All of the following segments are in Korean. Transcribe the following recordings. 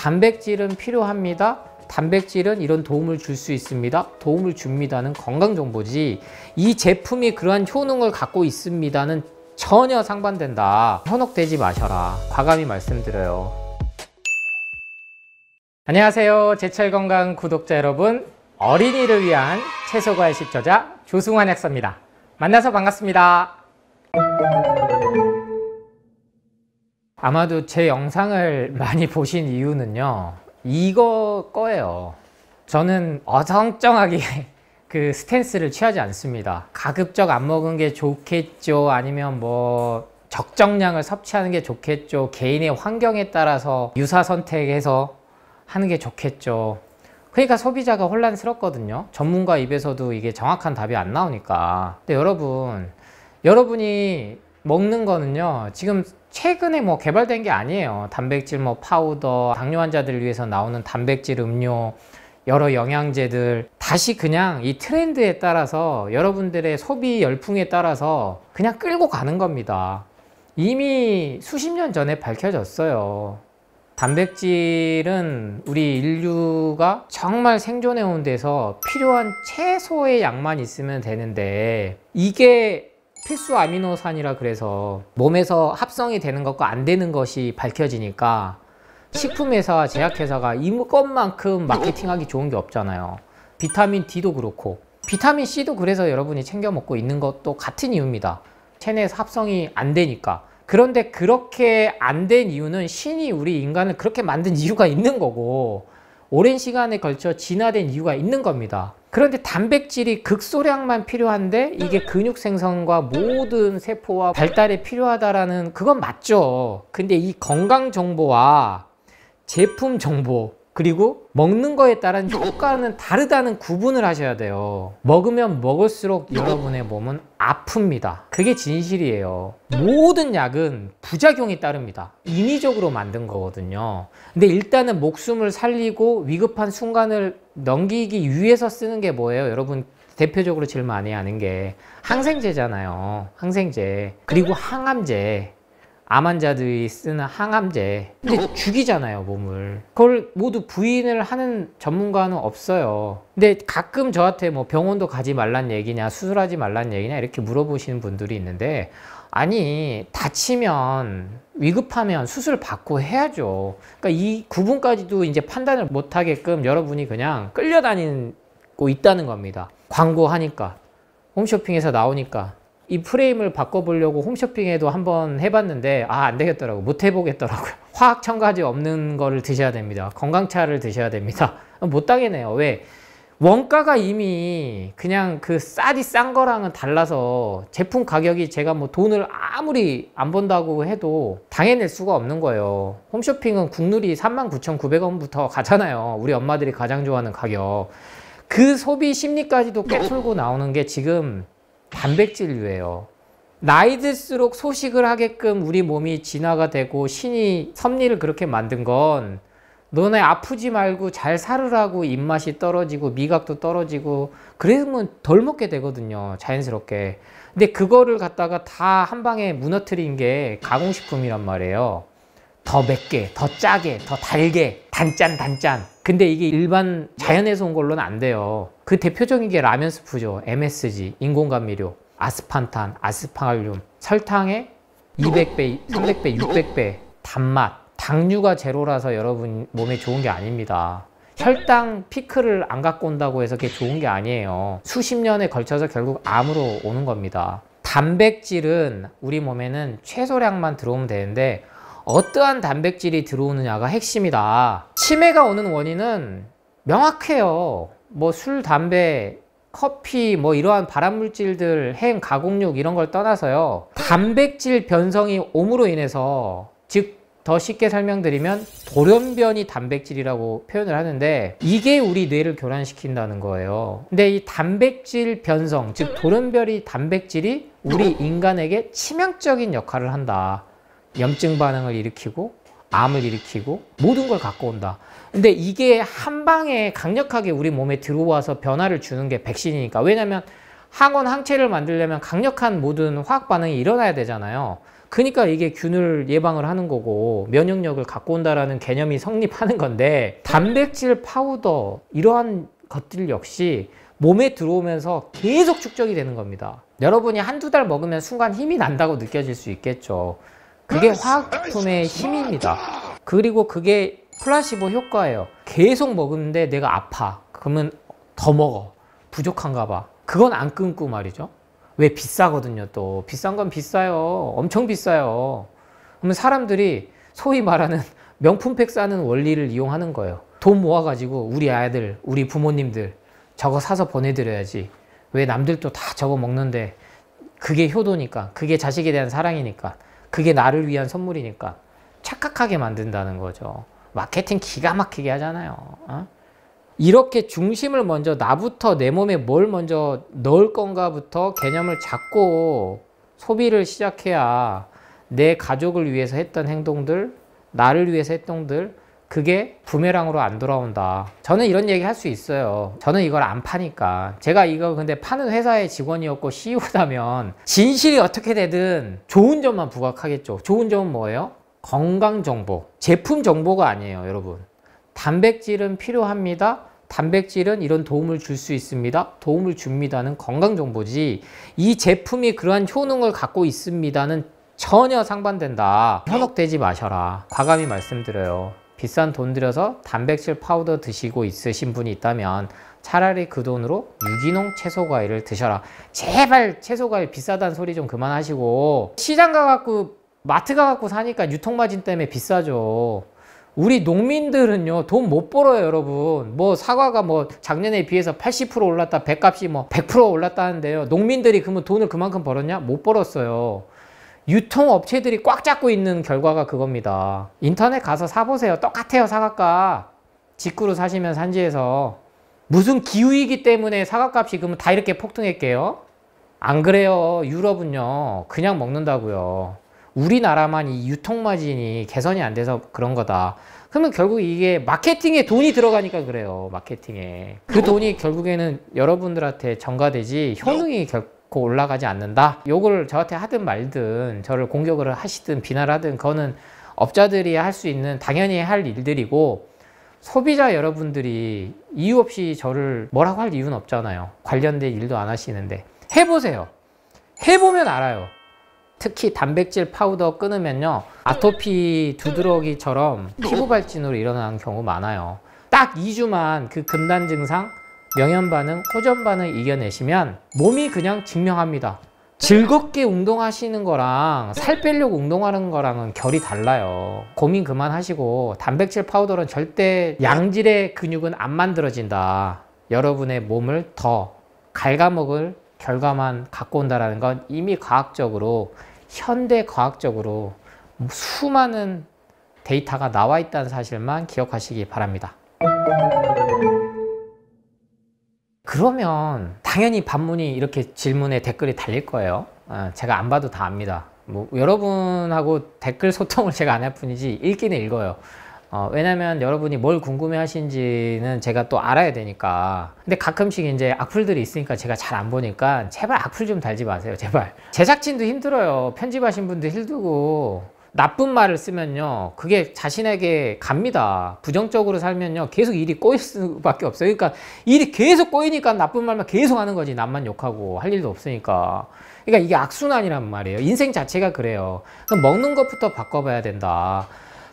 단백질은 필요합니다. 단백질은 이런 도움을 줄 수 있습니다. 도움을 줍니다는 건강정보지, 이 제품이 그러한 효능을 갖고 있습니다는 전혀 상반된다. 현혹되지 마셔라. 과감히 말씀드려요. 안녕하세요. 제철건강 구독자 여러분, 어린이를 위한 채소과외식 저자 조승환 약사입니다. 만나서 반갑습니다. 아마도 제 영상을 많이 보신 이유는요, 이거 거예요. 저는 어정쩡하게 그 스탠스를 취하지 않습니다. 가급적 안 먹은 게 좋겠죠, 아니면 뭐 적정량을 섭취하는 게 좋겠죠, 개인의 환경에 따라서 유사 선택해서 하는 게 좋겠죠. 그러니까 소비자가 혼란스럽거든요. 전문가 입에서도 이게 정확한 답이 안 나오니까. 근데 여러분이 먹는 거는요, 지금 최근에 뭐 개발된 게 아니에요. 단백질 뭐 파우더, 당뇨 환자들을 위해서 나오는 단백질 음료, 여러 영양제들, 다시 그냥 이 트렌드에 따라서 여러분들의 소비 열풍에 따라서 그냥 끌고 가는 겁니다. 이미 수십 년 전에 밝혀졌어요. 단백질은 우리 인류가 정말 생존해 온 데서 필요한 최소의 양만 있으면 되는데, 이게 필수 아미노산이라 그래서 몸에서 합성이 되는 것과 안 되는 것이 밝혀지니까 식품회사와 제약회사가 이것만큼 마케팅하기 좋은 게 없잖아요. 비타민 D도 그렇고 비타민 C도 그래서 여러분이 챙겨 먹고 있는 것도 같은 이유입니다. 체내에서 합성이 안 되니까. 그런데 그렇게 안 된 이유는 신이 우리 인간을 그렇게 만든 이유가 있는 거고, 오랜 시간에 걸쳐 진화된 이유가 있는 겁니다. 그런데 단백질이 극소량만 필요한데 이게 근육 생성과 모든 세포와 발달에 필요하다라는, 그건 맞죠. 근데 이 건강 정보와 제품 정보, 그리고 먹는 거에 따른 효과는 다르다는 구분을 하셔야 돼요. 먹으면 먹을수록 여러분의 몸은 아픕니다. 그게 진실이에요. 모든 약은 부작용이 따릅니다. 인위적으로 만든 거거든요. 근데 일단은 목숨을 살리고 위급한 순간을 넘기기 위해서 쓰는 게 뭐예요? 여러분 대표적으로 제일 많이 하는 게 항생제잖아요. 항생제, 그리고 항암제. 암 환자들이 쓰는 항암제. 근데 죽이잖아요, 몸을. 그걸 모두 부인을 하는 전문가는 없어요. 근데 가끔 저한테 뭐 병원도 가지 말란 얘기냐, 수술하지 말란 얘기냐 이렇게 물어보시는 분들이 있는데, 아니 다치면 위급하면 수술 받고 해야죠. 그러니까 이 구분까지도 이제 판단을 못 하게끔 여러분이 그냥 끌려다니고 있다는 겁니다. 광고하니까, 홈쇼핑에서 나오니까. 이 프레임을 바꿔보려고 홈쇼핑에도 한번 해봤는데 안 되겠더라고. 못 해보겠더라고요. 화학 첨가제 없는 거를 드셔야 됩니다. 건강차를 드셔야 됩니다. 못 당해내요. 왜? 원가가 이미 그냥 그 싸디 싼 거랑은 달라서 제품 가격이, 제가 뭐 돈을 아무리 안 번다고 해도 당해낼 수가 없는 거예요. 홈쇼핑은 국룰이 39,900원부터 가잖아요. 우리 엄마들이 가장 좋아하는 가격. 그 소비 심리까지도 꿰뚫고 나오는 게 지금 단백질류예요. 나이 들수록 소식을 하게끔 우리 몸이 진화가 되고 신이 섭리를 그렇게 만든 건, 너네 아프지 말고 잘 살으라고 입맛이 떨어지고 미각도 떨어지고 그러면 덜 먹게 되거든요, 자연스럽게. 근데 그거를 갖다가 다 한 방에 무너뜨린 게 가공식품이란 말이에요. 더 맵게, 더 짜게, 더 달게, 단짠. 근데 이게 일반 자연에서 온 걸로는 안 돼요. 그 대표적인 게 라면 스프죠. MSG, 인공감미료, 아스판탄, 아스파갈륨, 설탕의 200배, 300배, 600배 단맛. 당류가 제로라서 여러분 몸에 좋은 게 아닙니다. 혈당 피크를 안 갖고 온다고 해서 그게 좋은 게 아니에요. 수십 년에 걸쳐서 결국 암으로 오는 겁니다. 단백질은 우리 몸에는 최소량만 들어오면 되는데, 어떠한 단백질이 들어오느냐가 핵심이다. 치매가 오는 원인은 명확해요. 뭐 술, 담배, 커피, 뭐 이러한 발암물질들, 햄, 가공육 이런 걸 떠나서요, 단백질 변성이 옴으로 인해서, 즉 더 쉽게 설명드리면 돌연변이 단백질이라고 표현을 하는데, 이게 우리 뇌를 교란시킨다는 거예요. 근데 이 단백질 변성, 즉 돌연변이 단백질이 우리 인간에게 치명적인 역할을 한다. 염증 반응을 일으키고 암을 일으키고 모든 걸 갖고 온다. 근데 이게 한 방에 강력하게 우리 몸에 들어와서 변화를 주는 게 백신이니까. 왜냐면 항원 항체를 만들려면 강력한 모든 화학 반응이 일어나야 되잖아요. 그러니까 이게 균을 예방을 하는 거고 면역력을 갖고 온다라는 개념이 성립하는 건데, 단백질 파우더 이러한 것들 역시 몸에 들어오면서 계속 축적이 되는 겁니다. 여러분이 한두 달 먹으면 순간 힘이 난다고 느껴질 수 있겠죠. 그게 화학품의 힘입니다. 그리고 그게 플라시보 효과예요. 계속 먹는데 내가 아파. 그러면 더 먹어. 부족한가 봐. 그건 안 끊고 말이죠. 왜? 비싸거든요. 또 비싼 건 비싸요. 엄청 비싸요. 그러면 사람들이 소위 말하는 명품팩 사는 원리를 이용하는 거예요. 돈 모아가지고 우리 아이들, 우리 부모님들 저거 사서 보내드려야지. 왜? 남들도 다 저거 먹는데 그게 효도니까, 그게 자식에 대한 사랑이니까, 그게 나를 위한 선물이니까 착각하게 만든다는 거죠. 마케팅 기가 막히게 하잖아요. 이렇게 중심을 먼저, 나부터 내 몸에 뭘 먼저 넣을 건가부터 개념을 잡고 소비를 시작해야 내 가족을 위해서 했던 행동들, 나를 위해서 했던 행동들, 그게 부메랑으로 안 돌아온다. 저는 이런 얘기 할 수 있어요. 저는 이걸 안 파니까. 제가 이거 근데 파는 회사의 직원이었고 CEO라면 진실이 어떻게 되든 좋은 점만 부각하겠죠. 좋은 점은 뭐예요? 건강 정보, 제품 정보가 아니에요, 여러분. 단백질은 필요합니다. 단백질은 이런 도움을 줄 수 있습니다. 도움을 줍니다는 건강 정보지, 이 제품이 그러한 효능을 갖고 있습니다는 전혀 상반된다. 현혹되지 마셔라. 과감히 말씀드려요. 비싼 돈 들여서 단백질 파우더 드시고 있으신 분이 있다면 차라리 그 돈으로 유기농 채소과일을 드셔라. 제발 채소과일 비싸다는 소리 좀 그만하시고, 시장 가갖고 마트 가갖고 사니까 유통마진 때문에 비싸죠. 우리 농민들은요 돈 못 벌어요, 여러분. 뭐 사과가 뭐 작년에 비해서 80% 올랐다, 배값이 뭐 100% 올랐다는데요, 농민들이 그러면 돈을 그만큼 벌었냐? 못 벌었어요. 유통업체들이 꽉 잡고 있는 결과가 그겁니다. 인터넷 가서 사보세요. 똑같아요, 사과가. 직구로 사시면 산지에서. 무슨 기후이기 때문에 사과값이 그러면 다 이렇게 폭등했게요? 안 그래요. 유럽은요 그냥 먹는다고요. 우리나라만 이 유통마진이 개선이 안 돼서 그런 거다. 그러면 결국 이게 마케팅에 돈이 들어가니까 그래요. 마케팅에. 그 돈이 결국에는 여러분들한테 전가되지 효능이 결코 올라가지 않는다. 요걸 저한테 하든 말든, 저를 공격을 하시든 비난을 하든, 그거는 업자들이 할 수 있는 당연히 할 일들이고, 소비자 여러분들이 이유 없이 저를 뭐라고 할 이유는 없잖아요. 관련된 일도 안 하시는데. 해보세요. 해보면 알아요. 특히 단백질 파우더 끊으면요 아토피 두드러기처럼 피부 발진으로 일어나는 경우 많아요. 딱 2주만 그 금단 증상, 명현 반응, 호전 반응 이겨내시면 몸이 그냥 증명합니다. 즐겁게 운동하시는 거랑 살 빼려고 운동하는 거랑은 결이 달라요. 고민 그만하시고, 단백질 파우더는 절대 양질의 근육은 안 만들어진다. 여러분의 몸을 더 갉아먹을 결과만 갖고 온다는 건 이미 과학적으로, 현대 과학적으로 수많은 데이터가 나와 있다는 사실만 기억하시기 바랍니다. 그러면 당연히 반문이, 이렇게 질문에 댓글이 달릴 거예요. 제가 안 봐도 다 압니다. 뭐 여러분하고 댓글 소통을 제가 안 할 뿐이지 읽기는 읽어요. 왜냐면 여러분이 뭘 궁금해 하신지는 제가 또 알아야 되니까. 근데 가끔씩 이제 악플들이 있으니까 제가 잘 안 보니까 제발 악플 좀 달지 마세요, 제발. 제작진도 힘들어요. 편집하신 분도 힘들고. 나쁜 말을 쓰면요 그게 자신에게 갑니다. 부정적으로 살면요 계속 일이 꼬일 수밖에 없어요. 그러니까 일이 계속 꼬이니까 나쁜 말만 계속 하는 거지, 남만 욕하고 할 일도 없으니까. 그러니까 이게 악순환이란 말이에요. 인생 자체가 그래요. 그럼 먹는 것부터 바꿔봐야 된다.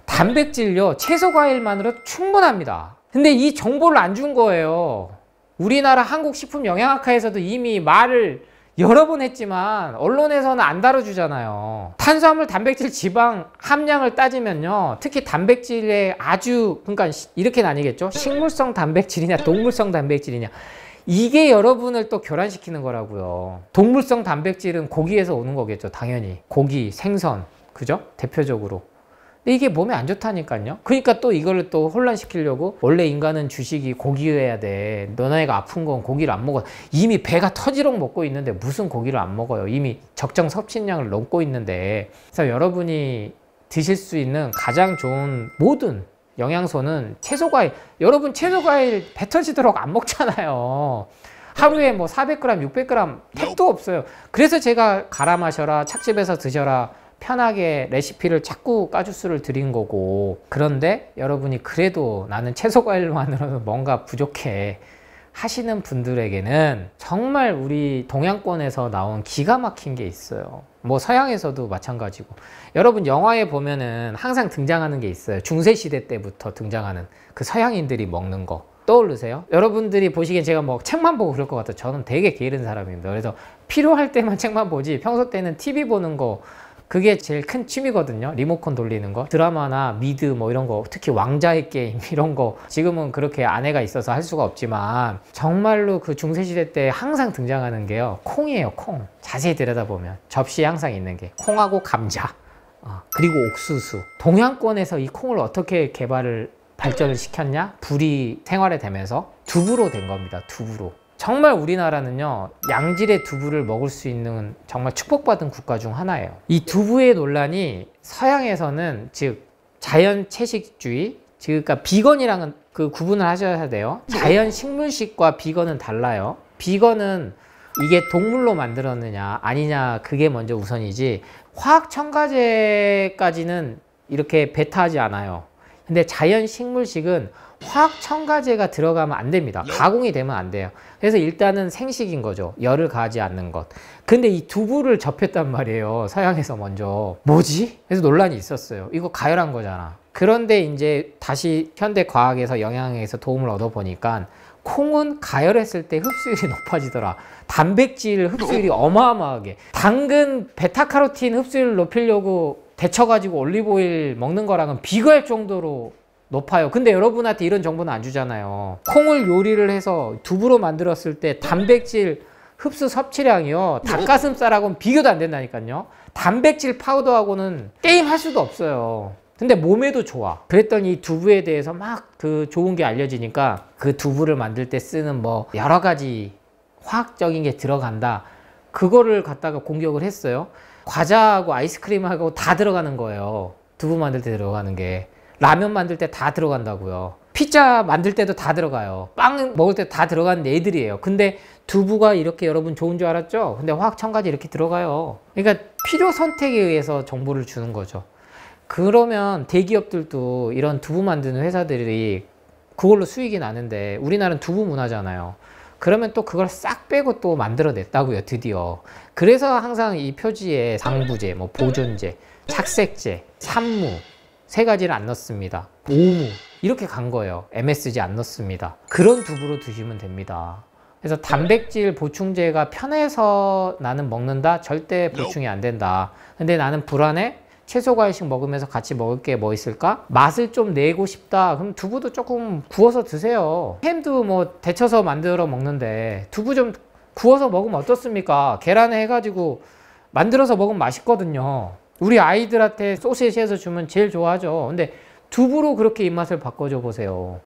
단백질요 채소 과일만으로 충분합니다. 근데 이 정보를 안 준 거예요. 우리나라 한국식품영양학회에서도 이미 말을 여러 번 했지만 언론에서는 안 다뤄주잖아요. 탄수화물, 단백질, 지방 함량을 따지면요 특히 단백질의 아주, 그러니까 이렇게 나뉘겠죠. 식물성 단백질이냐 동물성 단백질이냐, 이게 여러분을 또 교란시키는 거라고요. 동물성 단백질은 고기에서 오는 거겠죠, 당연히. 고기, 생선, 그죠? 대표적으로. 근데 이게 몸에 안 좋다니까요. 그러니까 또 이거를 또 혼란시키려고, 원래 인간은 주식이 고기여야 돼, 너네가 아픈 건 고기를 안 먹어. 이미 배가 터지도록 먹고 있는데 무슨 고기를 안 먹어요. 이미 적정 섭취량을 넘고 있는데. 그래서 여러분이 드실 수 있는 가장 좋은 모든 영양소는 채소과일. 여러분 채소과일 배 터지도록 안 먹잖아요. 하루에 뭐 400g, 600g 택도 없어요. 그래서 제가 갈아 마셔라, 착즙해서 드셔라 편하게 레시피를 자꾸 까주스를 드린 거고, 그런데 여러분이 그래도 나는 채소 과일만으로는 뭔가 부족해 하시는 분들에게는 정말 우리 동양권에서 나온 기가 막힌 게 있어요. 뭐 서양에서도 마찬가지고, 여러분 영화에 보면은 항상 등장하는 게 있어요. 중세시대 때부터 등장하는 그 서양인들이 먹는 거 떠오르세요? 여러분들이 보시기엔 제가 뭐 책만 보고 그럴 것 같아요. 저는 되게 게으른 사람입니다. 그래서 필요할 때만 책만 보지, 평소 때는 TV 보는 거, 그게 제일 큰 취미거든요. 리모컨 돌리는 거, 드라마나 미드 뭐 이런 거, 특히 왕자의 게임 이런 거, 지금은 그렇게 아내가 있어서 할 수가 없지만 정말로 그 중세시대 때 항상 등장하는 게요, 콩이에요. 콩. 자세히 들여다보면 접시에 항상 있는 게 콩하고 감자, 그리고 옥수수. 동양권에서 이 콩을 어떻게 발전을 시켰냐? 불이 생활에 되면서 두부로 된 겁니다. 두부로. 정말 우리나라는요, 양질의 두부를 먹을 수 있는 정말 축복받은 국가 중 하나예요. 이 두부의 논란이 서양에서는, 즉 자연 채식주의, 즉 그러니까 비건이랑은 그 구분을 하셔야 돼요. 자연 식물식과 비건은 달라요. 비건은 이게 동물로 만들었느냐 아니냐, 그게 먼저 우선이지, 화학 첨가제까지는 이렇게 배타하지 않아요. 근데 자연 식물식은 화학 첨가제가 들어가면 안 됩니다. 가공이 되면 안 돼요. 그래서 일단은 생식인 거죠. 열을 가하지 않는 것. 근데 이 두부를 접했단 말이에요, 서양에서 먼저. 뭐지? 그래서 논란이 있었어요. 이거 가열한 거잖아. 그런데 이제 다시 현대 과학에서 영양에서 도움을 얻어보니까 콩은 가열했을 때 흡수율이 높아지더라. 단백질 흡수율이 어마어마하게. 당근, 베타카로틴 흡수율을 높이려고 데쳐가지고 올리브오일 먹는 거랑은 비교할 정도로 높아요. 근데 여러분한테 이런 정보는 안 주잖아요. 콩을 요리를 해서 두부로 만들었을 때 단백질 흡수 섭취량이요, 닭가슴살하고는 비교도 안 된다니까요. 단백질 파우더하고는 게임할 수도 없어요. 근데 몸에도 좋아. 그랬더니 이 두부에 대해서 막 그 좋은 게 알려지니까 그 두부를 만들 때 쓰는 뭐 여러 가지 화학적인 게 들어간다, 그거를 갖다가 공격을 했어요. 과자하고 아이스크림하고 다 들어가는 거예요. 두부 만들 때 들어가는 게. 라면 만들 때 다 들어간다고요. 피자 만들 때도 다 들어가요. 빵 먹을 때 다 들어가는 애들이에요. 근데 두부가 이렇게 여러분 좋은 줄 알았죠? 근데 화학 첨가제 이렇게 들어가요. 그러니까 필요 선택에 의해서 정보를 주는 거죠. 그러면 대기업들도 이런 두부 만드는 회사들이 그걸로 수익이 나는데, 우리나라는 두부 문화잖아요. 그러면 또 그걸 싹 빼고 또 만들어냈다고요, 드디어. 그래서 항상 이 표지에 방부제, 뭐 보존제, 착색제, 산무 세 가지를 안 넣습니다. 오무 이렇게 간 거예요. MSG 안 넣습니다. 그런 두부로 드시면 됩니다. 그래서 단백질 보충제가 편해서 나는 먹는다? 절대 보충이 안 된다. 근데 나는 불안해? 채소 과일식 먹으면서 같이 먹을 게 뭐 있을까? 맛을 좀 내고 싶다. 그럼 두부도 조금 구워서 드세요. 햄도 뭐 데쳐서 만들어 먹는데 두부 좀 구워서 먹으면 어떻습니까? 계란에 해가지고 만들어서 먹으면 맛있거든요. 우리 아이들한테 소시지 해서 주면 제일 좋아하죠. 근데 두부로 그렇게 입맛을 바꿔줘 보세요.